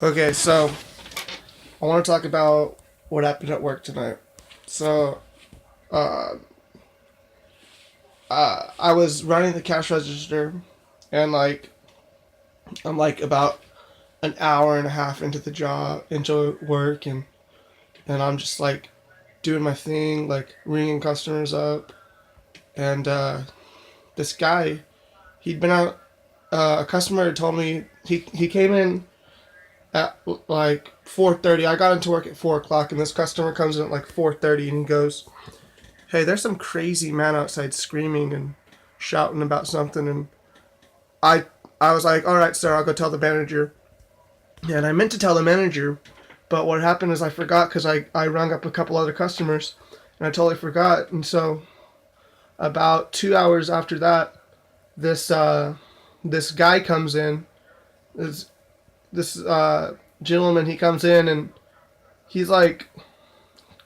Okay, so I want to talk about what happened at work tonight. So, uh, I was running the cash register, and I'm like about an hour and a half into the job, into work, and I'm just like doing my thing, like ringing customers up, and this guy, he'd been out. A customer had told me he came in at like 4:30. I got into work at 4 o'clock, and this customer comes in at like 4:30, and he goes, "Hey, there's some crazy man outside screaming and shouting about something." And I I was like, "All right, sir, I'll go tell the manager." And I meant to tell the manager, but what happened is I forgot because I rung up a couple other customers, and I totally forgot. And so about 2 hours after that, this this guy comes in. This gentleman, he comes in, and he's like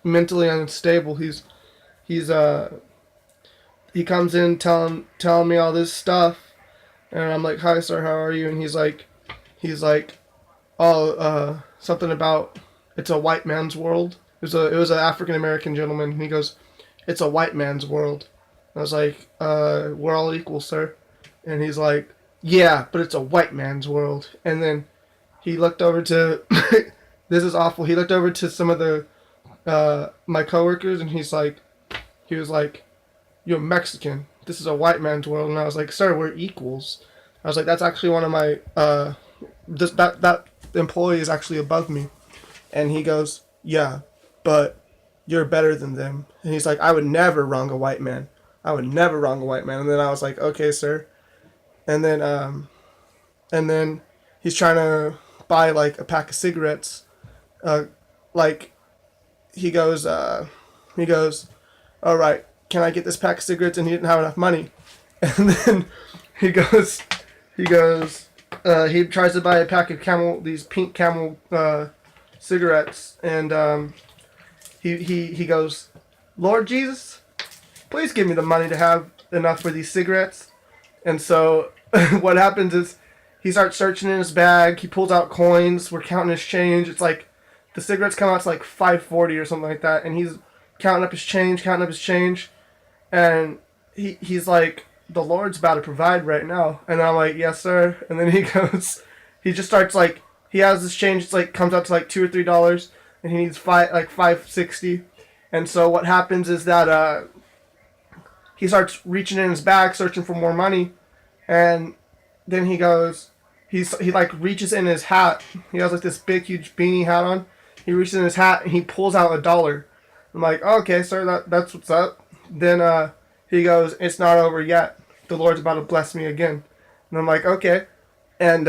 mentally unstable. He's he comes in telling me all this stuff, and I'm like, "Hi, sir, how are you?" And he's like, "Oh, something about it's a white man's world." It was an African American gentleman, and he goes, "It's a white man's world." And I was like, "We're all equal, sir." And he's like, "Yeah, but it's a white man's world." And then he looked over to this is awful. He looked over to some of the my coworkers, and he was like, "You're Mexican. This is a white man's world." And I was like, "Sir, we're equals." I was like, "That's actually one of my that employee is actually above me." And he goes, "Yeah, but you're better than them." And he's like, "I would never wrong a white man. I would never wrong a white man." And then I was like, "Okay, sir." And then and then he's trying to buy like a pack of cigarettes. Like he goes, "All right, can I get this pack of cigarettes?" And he didn't have enough money. And then he goes, he tries to buy a pack of these pink Camel cigarettes, and he goes, "Lord Jesus, please give me the money to have enough for these cigarettes." And so what happens is he starts searching in his bag. He pulls out coins. We're counting his change. It's like the cigarettes come out to like 540 or something like that, and he's counting up his change, and he's like, "The Lord's about to provide right now." And I'm like, "Yes, sir." And then he just starts like, he has this change. It's like comes out to like $2 or $3, and he needs 560. And so what happens is that he starts reaching in his bag, searching for more money, and then he like reaches in his hat. He has like this big huge beanie hat on. He reaches in his hat and he pulls out $1. I'm like, "Oh, okay, sir, that's what's up." Then he goes, "It's not over yet. The Lord's about to bless me again." And I'm like, "Okay." And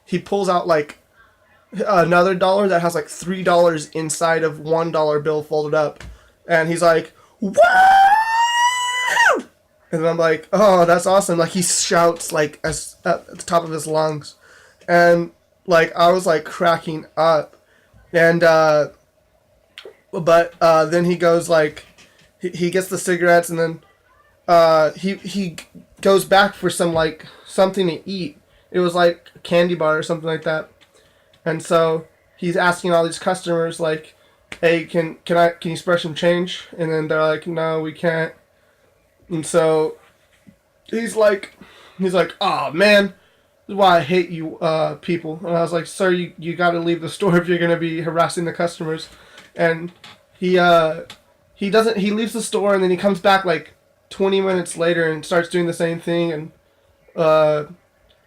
he pulls out like another dollar that has like $3 inside of $1 bill folded up, and he's like, "Woo!" And I'm like, "Oh, that's awesome!" Like he shouts like as at the top of his lungs, and like I was like cracking up, and but then he goes like he gets the cigarettes, and then he goes back for some like something to eat. It was like a candy bar or something like that, and so he's asking all these customers like, "Hey, can you spare some change?" And then they're like, "No, we can't." And so he's like, "Oh man, this is why I hate you people." And I was like, "Sir, you got to leave the store if you're gonna be harassing the customers." And he leaves the store, and then he comes back like 20 minutes later and starts doing the same thing. And uh,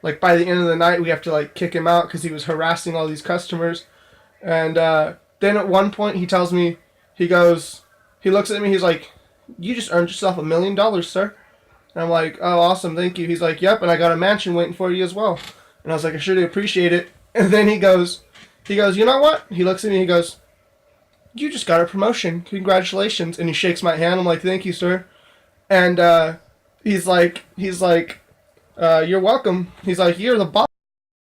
like by the end of the night, we have to like kick him out because he was harassing all these customers. And then at one point, he tells me, he looks at me, he's like, "You just earned yourself $1 million, sir." And I'm like, "Oh, awesome, thank you." He's like, "Yep, and I got a mansion waiting for you as well." And I was like, "I sure do appreciate it." And then he goes, "You know what?" He looks at me, he goes, "You just got a promotion. Congratulations." And he shakes my hand. I'm like, "Thank you, sir." And he's like, "You're welcome." He's like, "You're the boss."